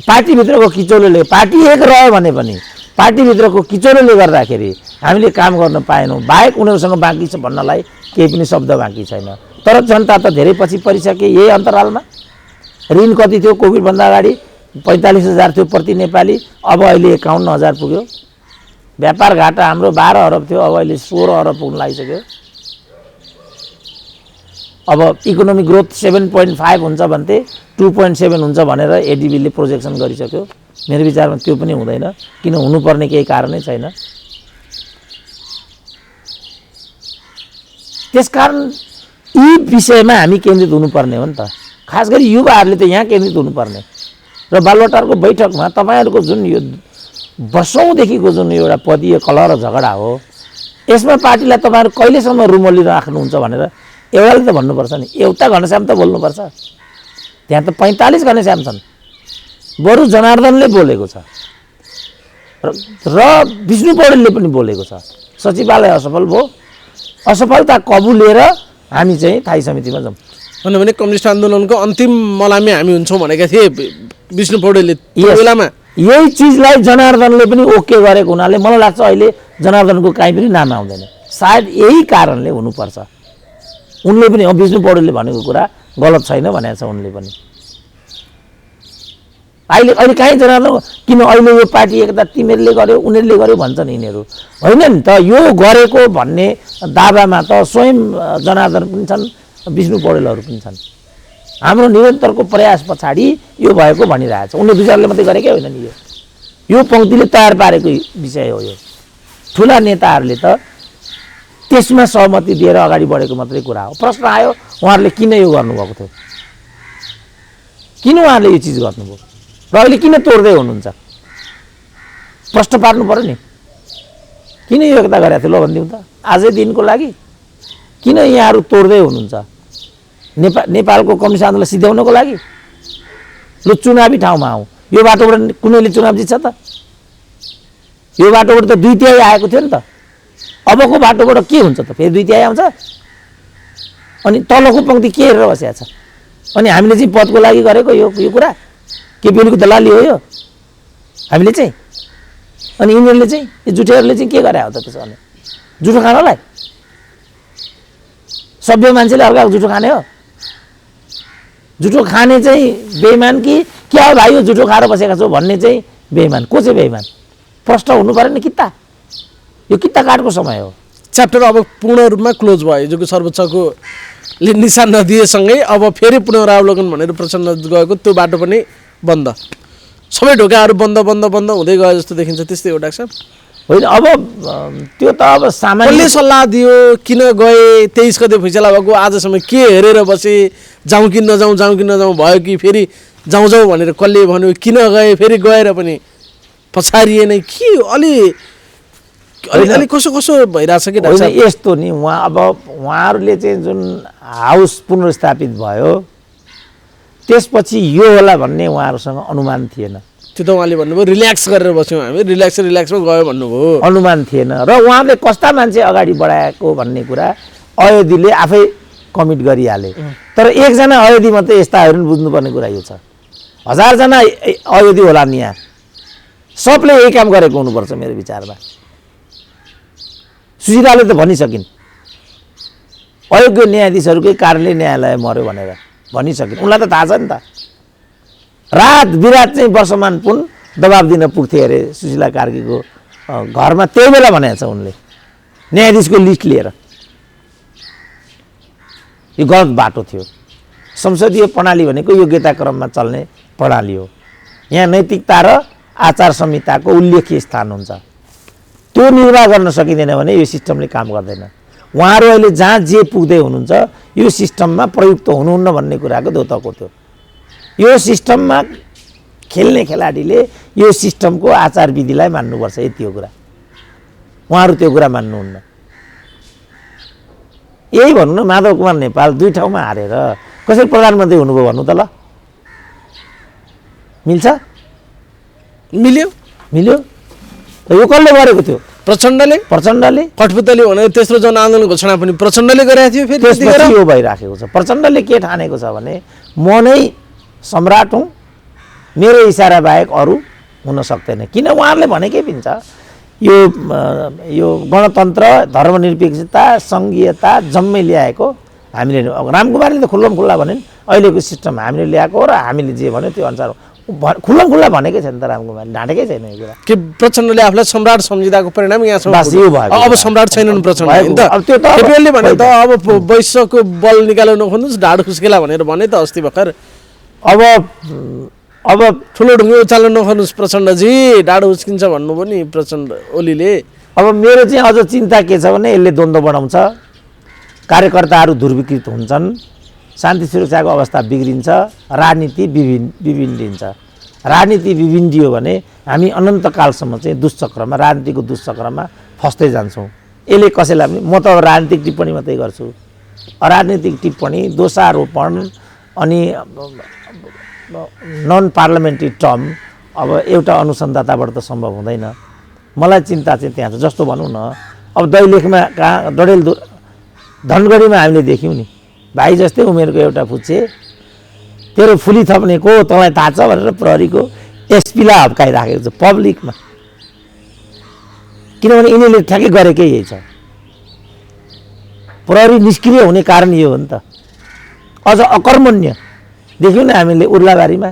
पार्टीभित्रको किचौलोले, पार्टी एक रह्यो भने पनि पार्टीभित्रको किचौलोले गर्दाखेरि हामीले काम गर्न पाएनौँ। बाहेक उनीहरूसँग बाँकी छ भन्नलाई केही पनि शब्द बाँकी छैन। तर जनता त धेरै पछि परिसके। यही अन्तरालमा ऋण कति थियो कोभिडभन्दा अगाडि? 45,000 थियो प्रति नेपाली, अब अहिले 51,000 पुग्यो। व्यापार घाटा हाम्रो 12 अरब थियो, अब अहिले 16 अरब पुग्न लागिसक्यो। अब इकोनोमिक ग्रोथ 7.5 हुन्छ भन्थे, 2.7 हुन्छ भनेर एडिबीले प्रोजेक्सन गरिसक्यो। मेरो विचारमा त्यो पनि हुँदैन, किन हुनुपर्ने केही कारणै छैन। त्यसकारण यी विषयमा हामी केन्द्रित हुनुपर्ने हो नि त। खास गरी युवाहरूले त यहाँ केन्द्रित हुनुपर्ने। र बालुवाटारको बैठकमा तपाईँहरूको जुन यो वर्षौँदेखिको जुन एउटा पदीय कलह र झगडा हो, यसमा पार्टीलाई तपाईँहरू कहिलेसम्म रुमल्ली राख्नुहुन्छ भनेर एउटाले त भन्नुपर्छ नि। एउटा घनश्याम त बोल्नुपर्छ। त्यहाँ त 45 घनश्याम छन्, बरु जनार्दनले बोलेको छ। र विष्णु पौडेलले पनि बोलेको छ सचिवालय असफल भयो, असफलता कबुलेर हामी चाहिँ थाई समितिमा जाउँ
भने कम्युनिस्ट आन्दोलनको अन्तिम मलामी हामी हुन्छौँ भनेका थिए विष्णु पौडेलले त्यो बेलामा।
यही चिजलाई जनार्दनले पनि ओके गरेको हुनाले मलाई लाग्छ अहिले जनार्दनको काहीँ पनि नाम आउँदैन। सायद यही कारणले हुनुपर्छ। उनले पनि विष्णु पौडेलले भनेको कुरा गलत छैन भनेको छ उनले पनि। अहिले काहीँ जनार्दन किन अहिले यो पार्टी एकता तिमीहरूले गर्यो उनीहरूले गर्यो भन्छन् यिनीहरू, होइन नि त। यो गरेको भन्ने दावामा त स्वयं जनार्दन पनि छन्, विष्णु पौडेलहरू पनि छन्। हाम्रो निरन्तरको प्रयास पछाडि यो भएको भनिरहेछ। उनले विचारले मात्रै गरेकै होइन नि, यो पङ्क्तिले तयार पारेको विषय हो। यो ठुला नेताहरूले त त्यसमा सहमति दिएर अगाडि बढेको मात्रै कुरा हो। प्रश्न आयो उहाँहरूले किन यो गर्नुभएको थियो, किन उहाँहरूले यो चिज गर्नुभयो र अहिले किन तोड्दै हुनुहुन्छ, प्रश्न पार्नु पर्यो नि। किन यो एकता गरेको थियो ल भनिदिउँ त, आजै दिनको लागि किन यहाँहरू तोड्दै हुनुहुन्छ? नेपालको कम्युनिस्ट आन्दोलन सिध्याउनको लागि? लु चुनावी ठाउँमा आऊ, यो बाटोबाट कुनैले चुनाव जित्छ त? यो बाटोबाट त 2/3 आएको थियो नि त। अबको बाटोबाट के हुन्छ त? फेरि 2/3 आउँछ। अनि तलको पङ्क्ति के हेरेर बसेको छ? अनि हामीले चाहिँ पदको लागि गरेको यो कुरा केपीओलीको दलाली हो यो हामीले चाहिँ। अनि यिनीहरूले चाहिँ यो जुठेहरूले चाहिँ के गरे हो त त्यसो भने? जुठो खानलाई? सभ्य मान्छेले अर्काको जुठो खाने हो? जुठो खाने चाहिँ बेइमान कि क्या हो भाइ यो जुठो खाएर बसेका छौ भन्ने चाहिँ बेइमान? को चाहिँ बेइमान? प्रश्न हुनु पर्यो नि। किता यो किता काटको समय हो।
च्याप्टर अब पूर्ण रूपमा क्लोज भयो। हिजोको सर्वोच्चको निशान नदिएसँगै अब फेरि पुनरावलोकन भनेर प्रचण्ड गएको त्यो बाटो पनि बन्द, सबै ढोकाहरू बन्द बन्द बन्द हुँदै गयो जस्तो देखिन्छ। त्यस्तै हो डाक्टर साहब?
होइन, अब त्यो त अब सामान्य
सल्लाह दियो, किन गए, 23 गते फैसला भएको, आजसम्म के हेरेर बसे, जाउँ कि नजाउँ जाउँ कि नजाउँ भयो कि फेरि जाउँ जाउँ भनेर कसले भन्यो, किन गए, फेरि गएर पनि पछारिए नै कि अलि कसो कसो भइरहेछ कि डाक्टर साहब?
यस्तो नि, उहाँहरूले चाहिँ जुन हाउस पुनर्स्थापित भयो त्यसपछि यो होला भन्ने उहाँहरूसँग अनुमान थिएन।
त्यो त उहाँले भन्नुभयो रिल्याक्स गरेर बस्यौँ हामी, रिल्याक्समा गयो भन्नुभयो।
अनुमान थिएन र उहाँले कस्ता मान्छे अगाडि बढाएको भन्ने कुरा अयोधीले आफै कमिट गरिहाले। तर एकजना अयोधी मात्रै यस्ताहरू पनि बुझ्नुपर्ने कुरा यो छ। 1000 जना अयोधी होला नि, यहाँ सबले यही काम गरेको हुनुपर्छ मेरो विचारमा। सुशीलाले त भनिसकिन् अयोग्य न्यायाधीशहरूकै कारणले न्यायालय मर्यो भनेर भनिसकिन्। उनलाई त थाहा छ नि त। रात बिरात चाहिँ वर्षमान पुन दबाब दिन पुग्थे अरे सुशीला कार्कीको घरमा, त्यही बेला भनेको छ उनले न्यायाधीशको लिस्ट लिएर। यो गलत बाटो थियो। संसदीय प्रणाली भनेको योग्यता क्रममा चल्ने प्रणाली हो। यहाँ नैतिकता र आचार संहिताको उल्लेख्य स्थान हुन्छ। त्यो निर्वाह गर्न सकिँदैन भने यो सिस्टमले काम गर्दैन। उहाँहरू अहिले जहाँ जे पुग्दै हुनुहुन्छ यो सिस्टममा प्रयुक्त हुनुहुन्न भन्ने कुराको द्योतक थियो। यो सिस्टममा खेल्ने खेलाडीले यो सिस्टमको आचार विधिलाई मान्नुपर्छ, यति हो कुरा। उहाँहरू त्यो कुरा मान्नुहुन्न। यही भन्नु न, माधव कुमार नेपाल 2 ठाउँमा हारेर कसरी प्रधानमन्त्री हुनुभयो भन्नु त ल? मिल्छ?
मिल्यो
मिल्यो? यो कसले गरेको थियो?
प्रचण्डले कठपुतली भनेर तेस्रो जनआन्दोलन घोषणा पनि प्रचण्डले गरेको थियो। फेरि
त्यसपछि यो भइराखेको छ। प्रचण्डले के ठानेको छ भने म नै सम्राट हुँ, मेरो इसारा बाहेक अरू हुन सक्दैन। किन? उहाँहरूले भनेकै पनि छ यो गणतन्त्र, धर्मनिरपेक्षता, सङ्घीयता जम्मै ल्याएको हामीले। अब रामकुमारले त खुल्लम खुल्ला भने अहिलेको सिस्टम हामीले ल्याएको हो र हामीले जे भन्यो त्यो अनुसार खुल्लम खुल्ला भनेकै छैन त रामकुमारले, ढाँटेकै छैन यो कुरा।
के प्रचण्डले आफूलाई सम्राट सम्झिँदाको परिणाम यहाँसम्म अब सम्राट छैनन् प्रचण्ड। केपीएलले भने त अब वैश्यको बल निकाल्न नखोज्नुहोस्, ढाड खुस्केला भनेर भने त अस्ति भर्खर। अब ठुलो ढुङ्गे उचाल्न नखोज्नुहोस् प्रचण्डजी, ढाड उस्किन्छ भन्नुभयो नि प्रचण्ड ओलीले।
अब मेरो चाहिँ अझ चिन्ता के छ भने यसले द्वन्द्व बढाउँछ, कार्यकर्ताहरू दुर्विकृत हुन्छन्, शान्ति सुरक्षाको अवस्था बिग्रिन्छ, राजनीति बिबिन्डिन्छ। राजनीति बिबिन्डियो भने हामी अनन्तकालसम्म चाहिँ दुष्चक्रमा, राजनीतिको दुष्चक्रमा फस्दै जान्छौँ। यसले कसैलाई पनि, म त राजनीतिक टिप्पणी मात्रै गर्छु, अराजनीतिक टिप्पणी, दोषारोपण अनि नन पार्लियामेन्ट्री टर्म अब एउटा अनुसन्धाताबाट त सम्भव हुँदैन। मलाई चिन्ता चाहिँ त्यहाँ छ। जस्तो भनौँ न अब दैलेखमा कहाँ धनगढीमा हामीले देख्यौँ नि, भाइ जस्तै उमेरको एउटा फुच्चे तेरो फुली थप्नेको तँलाई थाहा छ भनेर प्रहरीको एसपीलाई हप्काइराखेको छ पब्लिकमा। किनभने यिनीहरूले ठ्याक्कै गरेकै यही छ। प्रहरी निष्क्रिय हुने कारण यो हो नि त। अझ अकर्मण्य देख्यौँ न हामीले उर्लाबारीमा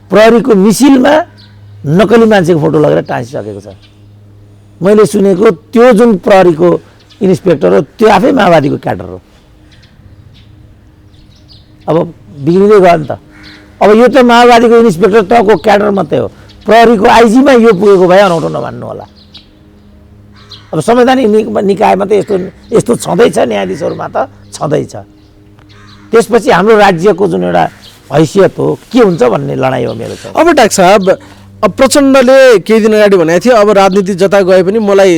प्रहरीको मिसिलमा नकली मान्छेको फोटो लगेर टाँसिसकेको छ। मैले सुनेको त्यो जुन प्रहरीको इन्सपेक्टर हो त्यो आफै माओवादीको क्याडर हो। अब बिग्रिँदै गयो नि त। अब यो त माओवादीको इन्सपेक्टर तहको क्याडर मात्रै हो, प्रहरीको आइजीमा यो पुगेको भए अनौठो नमान्नु होला। अब संवैधानिक निकायमा त यस्तो छँदैछ, न्यायाधीशहरूमा त छँदैछ। त्यसपछि हाम्रो राज्यको जुन एउटा हैसियत हो के हुन्छ भन्ने लडाइँ हो मेरो।
अब डाक्टर साहब, अब प्रचण्डले केही दिन अगाडि भनेको थियो अब राजनीति जता गए पनि मलाई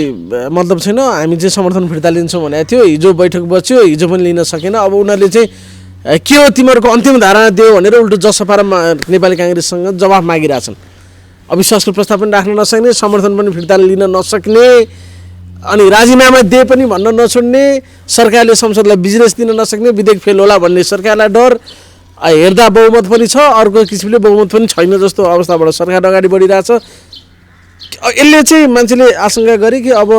मतलब छैन, हामी चाहिँ समर्थन फिर्ता लिन्छौँ भनेको थियो। हिजो बैठक बस्यो, हिजो पनि लिन सकेन। अब उनीहरूले चाहिँ के हो तिमीहरूको अन्तिम धारणा दियो भनेर उल्टो जसपा र नेपाली काङ्ग्रेससँग जवाफ मागिरहेछन्। अविश्वासको प्रस्ताव पनि राख्न नसक्ने, समर्थन पनि फिर्ता लिन नसक्ने, अनि राजीनामा दिए पनि भन्न नछोड्ने, सरकारले संसदलाई बिजनेस दिन नसक्ने, विधेयक फेल होला भन्ने सरकारलाई डर, हेर्दा बहुमत पनि छ, अर्को किसिमले बहुमत पनि छैन जस्तो अवस्थाबाट सरकार अगाडि बढिरहेछ। यसले चाहिँ मान्छेले आशंका गरे कि अब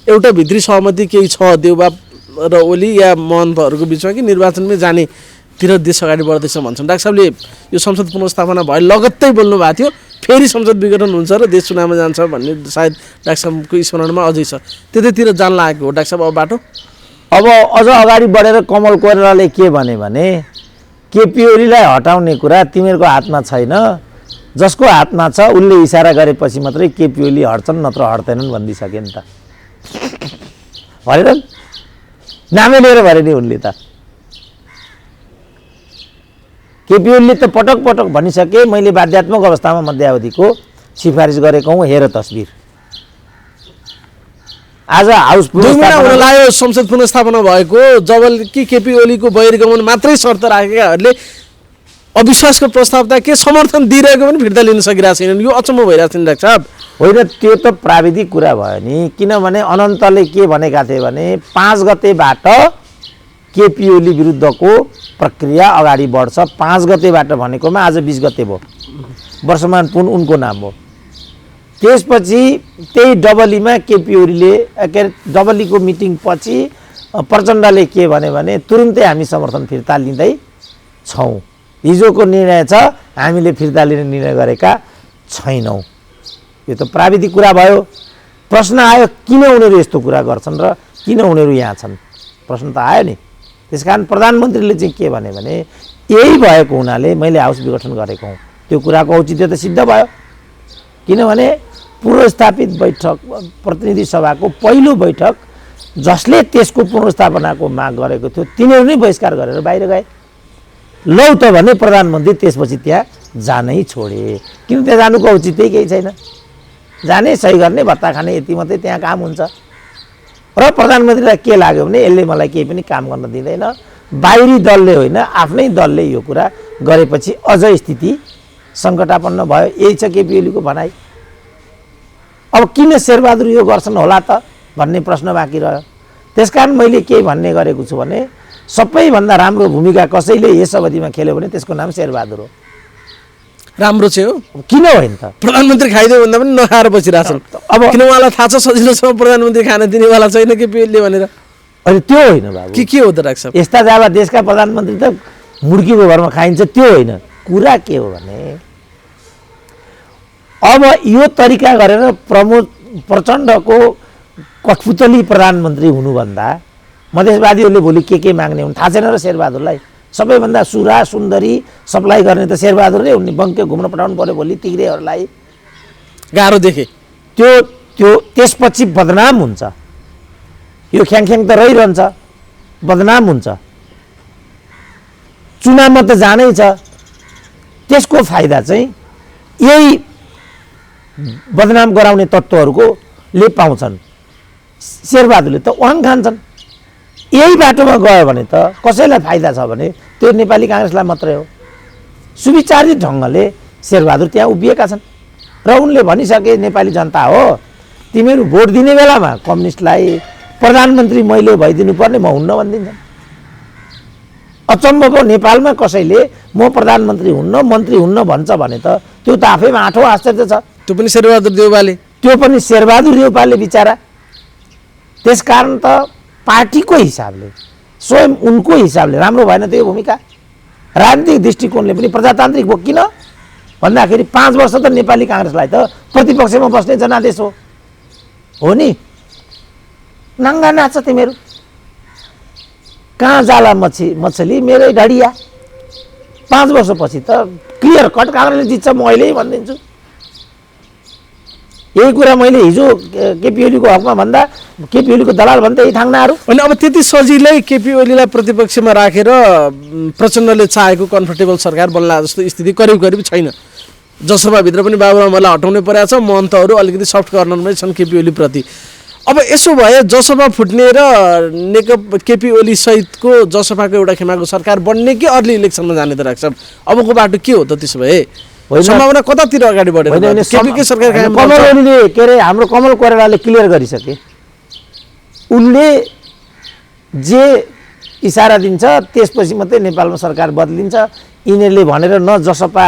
एउटा भित्री सहमति केही छ देउबा र ओली या महन्तहरूको बिचमा कि निर्वाचनमै जानेतिर देश अगाडि बढ्दैछ भन्छन्। डाक्टर साहबले यो संसद पुनर्स्थापना भए लगत्तै बोल्नु भएको थियो, फेरि संसद विघटन हुन्छ र देश चुनावमा जान्छ भन्ने सायद डाक्टर साहबको स्मरणमा अझै छ। त्यतैतिर जान लागेको हो डाक्टर साहब अब बाटो।
अब अझ अगाडि बढेर कमल कोइरालाले के भने केपी ओलीलाई हटाउने कुरा तिमीहरूको हातमा छैन, जसको हातमा छ उसले इसारा गरेपछि मात्रै केपी ओली हट्छन्, नत्र हट्दैनन् भनिदिइसके नि त। भनेर नामै लिएर भने नि उनले त। केपी ओलीले त पटक पटक भनिसके मैले बाध्यात्मक अवस्थामा मध्यावधिको सिफारिस गरेको हुँ, हेर तस्बिर। आज हाउस
लाग्यो संसद पुनर्स्थापना भएको जब कि केपी ओलीको बहिर्गमन मात्रै शर्त राखेकाहरूले अविश्वासको प्रस्ताव त के समर्थन दिइरहेको पनि फिर्ता लिन सकिरहेको छैनन्। यो अचम्म भइरहेको छ नि डाक्टर साहब।
होइन, त्यो त प्राविधिक कुरा भयो नि। किनभने अनन्तले के भनेका थिए भने 5 गतेबाट केपी ओली विरुद्धको प्रक्रिया अगाडि बढ्छ। 5 गतेबाट भनेकोमा आज 20 गते भयो, वर्षमान पुन उनको नाम हो। त्यसपछि त्यही डबलीमा केपी ओलीले डबलीको मिटिङ पछि प्रचण्डले के भने तुरुन्तै हामी समर्थन फिर्ता लिँदै छौँ। हिजोको निर्णय छ, हामीले फिर्ता लिने निर्णय गरेका छैनौँ। यो त प्राविधिक कुरा भयो। प्रश्न आयो किन उनीहरू यस्तो कुरा गर्छन् र किन उनीहरू यहाँ छन्, प्रश्न त आयो नि। त्यसकारण प्रधानमन्त्रीले चाहिँ के भने यही भएको हुनाले मैले हाउस विघटन गरेको हुँ। त्यो कुराको औचित्य त सिद्ध भयो। किनभने पूर्वस्थापित बैठक प्रतिनिधि सभाको पहिलो बैठक जसले त्यसको पुनर्स्थापनाको माग गरेको थियो तिनीहरू नै बहिष्कार गरेर बाहिर गए। लौ त भने प्रधानमन्त्री त्यसपछि त्यहाँ जानै छोडे। किन त्यहाँ जानुको औचित्य केही छैन। जाने सही गर्ने भत्ता खाने यति मात्रै त्यहाँ काम हुन्छ। र प्रधानमन्त्रीलाई के लाग्यो भने यसले मलाई केही पनि काम गर्न दिँदैन, बाहिरी दलले होइन आफ्नै दलले यो कुरा गरेपछि अझ स्थिति सङ्कटापन्न भयो। यही छ केपी ओलीको भनाइ। अब किन शेरबहादुर यो गर्छन् होला त भन्ने प्रश्न बाँकी रह्यो। त्यसकारण मैले के भन्ने गरेको छु भने सबैभन्दा राम्रो भूमिका कसैले यस अवधिमा खेल्यो भने त्यसको नाम शेरबहादुर हो।
राम्रो चाहिँ हो, किन
होइन त?
प्रधानमन्त्री खाइदियो भन्दा पनि नखाएर बसिरहेछन्। अब किन उहाँलाई थाहा छ सजिलोसँग प्रधानमन्त्री खान दिनेवाला छैन केपी ओलीले भनेर?
अनि त्यो होइन बाबु,
के हो त डाक्टर साहब? यस्ता
जाबा देशका प्रधानमन्त्री त मुर्कीको घरमा खाइन्छ, त्यो होइन। कुरा के हो भने अब यो तरिका गरेर प्रचण्डको कठपुतली प्रधानमन्त्री हुनुभन्दा मधेसवादीहरूले भोलि के माग्ने हुन् थाहा छैन र शेरबहादुरलाई। सबैभन्दा सुरा सुन्दरी सप्लाई गर्ने त शेरबहादुरले उनले बङ्के घुम्न पठाउनु पर्यो भोलि तिग्रेहरूलाई।
गाह्रो देखे
त्यो त्यसपछि बदनाम हुन्छ। यो ख्याङख्याङ त रहिरहन्छ, बदनाम हुन्छ। चुनावमा त जानै छ। त्यसको फाइदा चाहिँ यही बदनाम गराउने तत्त्वहरूले पाउँछन्। शेरबहादुरले त वाङ खान्छन्। यही बाटोमा गयो भने त कसैलाई फाइदा छ भने त्यो नेपाली काङ्ग्रेसलाई मात्रै हो। सुविचारित ढङ्गले शेरबहादुर त्यहाँ उभिएका छन् र उनले भनिसके नेपाली जनता हो तिमीहरू भोट दिने बेलामा कम्युनिस्टलाई प्रधानमन्त्री मैले भइदिनु पर्ने म हुन्न भनिदिन्छन्। अचम्म पो नेपालमा कसैले म प्रधानमन्त्री हुन्न मन्त्री हुन्न भन्छ भने त त्यो त आफैमा आठौँ आश्चर्य छ।
त्यो पनि शेरबहादुर देउवाले,
त्यो पनि शेरबहादुर देउवाले बिचरा। त्यसकारण त पार्टीको हिसाबले स्वयं उनको हिसाबले राम्रो भएन त्यो भूमिका। राजनीतिक दृष्टिकोणले पनि प्रजातान्त्रिक भयो। किन भन्दाखेरि 5 वर्ष त नेपाली काङ्ग्रेसलाई त प्रतिपक्षमा बस्ने जनादेश हो नि। नाङ्गा नाच तिमीहरू, कहाँ जाला मछली मेरै ढडिया। 5 वर्षपछि त क्लियर कट काङ्ग्रेसले जित्छ म अहिले भनिदिन्छु। यही कुरा मैले हिजो केपी ओलीको हकमा भन्दा केपी ओलीको दलाल भन्दा यही थाङ्नाहरू।
अनि अब त्यति सजिलै केपी ओलीलाई प्रतिपक्षमा राखेर प्रचण्डले चाहेको कम्फर्टेबल सरकार बन्ला जस्तो स्थिति करिब करिब छैन। जसपाभित्र पनि बाबुरामलाई हटाउनै परेको छ, महन्तहरू अलिकति सफ्ट कर्नरमै छन् केपी ओलीप्रति। अब यसो भए जसपा फुट्ने र नेकपा केपी ओली सहितको जसपाको एउटा खेमाको सरकार बन्ने कि अर्ली इलेक्सनमा जाने त राख्छ? अबको बाटो के हो त त्यसो भए? सम्भावना कतातिर अगाडि बढेर केपीकै सरकार कायम
कमल ओलीले के अरे हाम्रो कमल कोइरालाले क्लियर गरिसके। उनले जे इसारा दिन्छ त्यसपछि मात्रै नेपालमा सरकार बदलिन्छ। यिनीहरूले भनेर न जसपा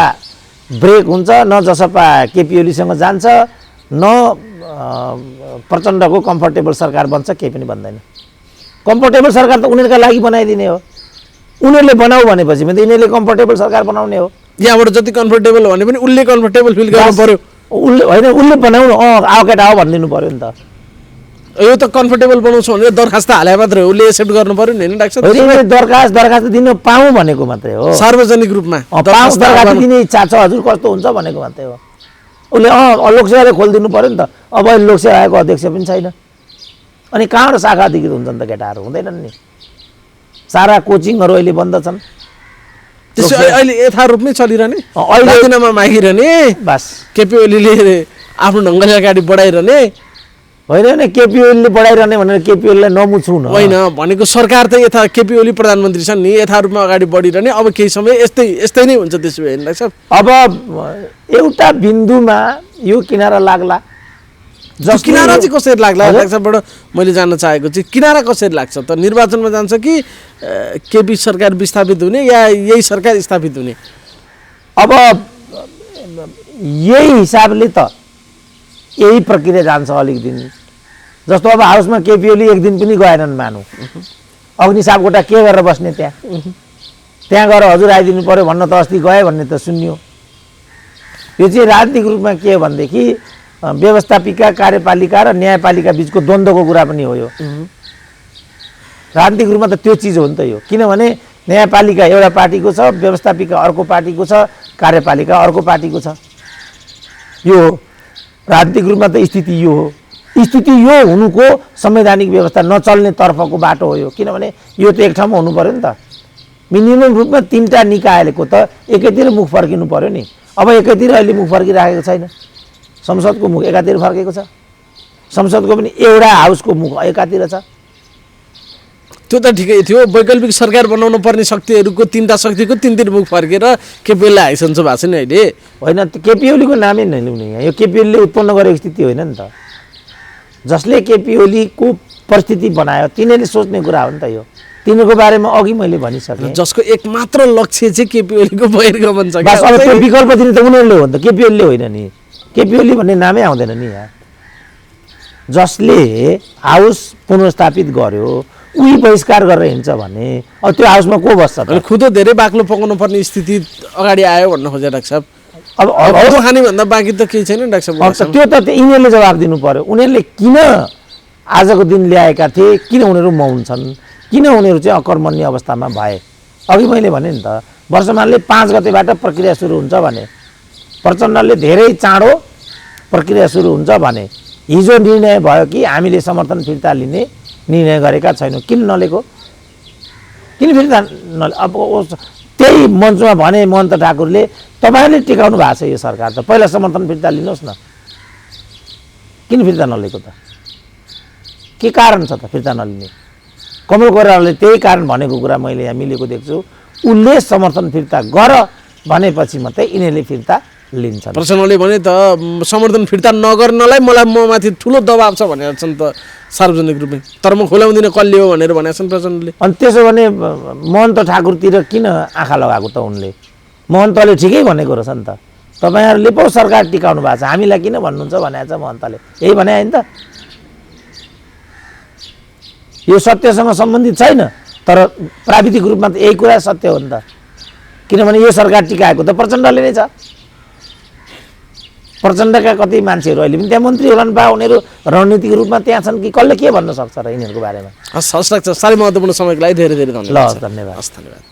ब्रेक हुन्छ, न जसपा केपी ओलीसँग जान्छ, न प्रचण्डको कम्फर्टेबल सरकार बन्छ, केही पनि बन्दैन। कम्फर्टेबल सरकार त उनीहरूका लागि बनाइदिने हो। उनीहरूले बनाऊ भनेपछि त यिनीहरूले कम्फर्टेबल सरकार बनाउने हो।
यहाँबाट जति कम्फर्टेबल भने पनि उसले कम्फर्टेबल फिल गर्नु पर्यो।
उसले होइन, उसले बनाउनु आओ केटा आओ भनिदिनु पर्यो नि त।
यो त कम्फर्टेबल बनाउँछु भनेर दरखास्त हाले मात्रै हो, उसले एक्सेप्ट गर्नु पर्यो नि, होइन डाक्टर?
दरखास्त दिन पाऊँ भनेको मात्रै हो।
सार्वजनिक रूपमा
दरखास्त दिने इच्छा छ हजुर, कस्तो हुन्छ भनेको मात्रै हो। उसले लोकसेवाले खोलिदिनु पर्यो नि त। अब अहिले लोकसेवाको अध्यक्ष पनि छैन। अनि कहाँबाट शाखा अधिकृत हुन्छन् त केटाहरू? हुँदैनन् नि। सारा कोचिङहरू अहिले बन्द छन्।
त्यसो अहिले यथारूपमै चलिरहने, राजीनामा मागिरहने,
बस
केपी ओलीले आफ्नो ढङ्गले अगाडि बढाइरहने।
होइन केपी ओलीले बढाइरहने भनेर केपी ओलीलाई नमुछु न
होइन भनेको सरकार त यथा केपी ओली प्रधानमन्त्री छन् नि, यथारूपमा अगाडि बढिरहने। अब केही समय यस्तै नै हुन्छ त्यसो भए, होइन साहब?
अब एउटा बिन्दुमा यो किनारा लाग्ला।
किनारा चाहिँ कसरी लाग्ला डाक्टरबाट मैले जान्न चाहेको चाहिँ किनारा कसरी लाग्छ त? निर्वाचनमा जान्छ कि केपी सरकार विस्थापित हुने या यही सरकार स्थापित हुने?
अब यही हिसाबले त यही प्रक्रिया जान्छ अलिक दिन। जस्तो अब हाउसमा केपी ओली एक दिन पनि गएनन् मानौँ, अग्नि सापकोटा के गरेर बस्ने त्यहाँ गएर हजुर आइदिनु पर्यो भन्न त अस्ति गए भन्ने त सुन्यो। यो चाहिँ राजनीतिक रूपमा के हो भनेदेखि व्यवस्थापिका कार्यपालिका र न्यायपालिका बिचको द्वन्द्वको कुरा पनि हो। यो राजनीतिक रूपमा त त्यो चिज हो नि त यो। किनभने न्यायपालिका एउटा पार्टीको छ, व्यवस्थापिका अर्को पार्टीको छ, कार्यपालिका अर्को पार्टीको छ। यो हो राजनीतिक रूपमा त स्थिति यो हो। स्थिति यो हुनुको संवैधानिक व्यवस्था नचल्ने तर्फको बाटो हो यो। किनभने यो त एक ठाउँमा हुनु पर्यो नि त। मिनिमम रूपमा 3टा निकायको त एकैतिर मुख फर्किनु पर्यो नि। अब एकैतिर अहिले मुख फर्किराखेको छैन। संसदको मुख एकातिर फर्केको छ, संसदको पनि एउटा हाउसको मुख एकातिर छ।
त्यो त ठिकै थियो। वैकल्पिक सरकार बनाउनु पर्ने शक्तिहरूको 3टा शक्तिको 3 मुख फर्केर केपीओलीलाई हाइसन्च भएको छ नि अहिले।
होइन केपी ओलीको नामै नलिउने यहाँ। यो केपी ओलीले उत्पन्न गरेको स्थिति होइन नि त। जसले केपी ओलीको परिस्थिति बनायो तिनीहरूले सोच्ने कुरा हो नि त यो। तिनीहरूको बारेमा अघि मैले भनिसकेँ।
जसको एकमात्र लक्ष्य चाहिँ केपी ओलीको बहिर्गमन छ।
बस अब त्यो विकल्प दिने त उनीहरूले हो नि त, केपी ओलीले होइन नि। केपी ओली भन्ने नामै आउँदैन नि यहाँ। जसले हाउस पुनर्स्थापित गर्यो उही बहिष्कार गरेर हिँड्छ भने अब त्यो हाउसमा को बस्छ त?
खुद धेरै बाक्लो पकाउनु पर्ने स्थिति अगाडि आयो भन्न खोजे डाक्टर साहब। अब खाने भन्दा बाँकी त केही छैन डाक्टर साहब।
त्यो त यिनीहरूले जवाब दिनु पर्यो। उनीहरूले किन आजको दिन ल्याएका थिए, किन उनीहरू मौन छन्, किन उनीहरू चाहिँ अकर्मण्य अवस्थामा भए? अघि मैले भने नि त वर्षमानले 5 गतेबाट प्रक्रिया सुरु हुन्छ भने, प्रचण्डले धेरै चाँडो प्रक्रिया सुरु हुन्छ भने, हिजो निर्णय भयो कि हामीले समर्थन फिर्ता लिने निर्णय गरेका छैनौँ। किन नलिएको? किन फिर्ता नले? अब त्यही मञ्चमा भने महन्त ठाकुरले तपाईँले टिकाउनु भएको छ यो सरकार त, पहिला समर्थन फिर्ता लिनुहोस् न। किन फिर्ता नलिएको त? के कारण छ त फिर्ता नलिने? कमल कोइरालाले त्यही कारण भनेको कुरा मैले यहाँ मिलेको देख्छु। उसले समर्थन फिर्ता गर भनेपछि मात्रै यिनीहरूले फिर्ता लिन्छन्।
प्रचण्डले भने त समर्थन फिर्ता नगर्नलाई मलाई ममाथि ठुलो दबाब छ भनेका छन् त सार्वजनिक रूपमै, तर म खुलाउँदिनँ कसले हो भनेर भनेका छन् प्रचण्डले।
अनि त्यसो भने महन्त ठाकुरतिर किन आँखा लगाएको त उनले? महन्तले ठिकै भनेको रहेछ नि त, तपाईँहरूले पो सरकार टिकाउनु भएको छ, हामीलाई किन भन्नुहुन्छ भनेको छ महन्तले, यही भने होइन त? यो सत्यसँग सम्बन्धित छैन, तर प्राविधिक रूपमा त यही कुरा सत्य हो नि त, किनभने यो सरकार टिकाएको त प्रचण्डले नै छ। प्रचण्डका कति मान्छेहरू अहिले पनि त्यहाँ मन्त्री होलान् बा, उनीहरू रणनीतिक रूपमा त्यहाँ छन् कि कसले के भन्न सक्छ र यिनीहरूको बारेमा?
हस् लाग्छ। साह्रै महत्त्वपूर्ण समयको लागि धेरै धेरै धन्यवाद।
ल धन्यवाद।
हस् धन्यवाद।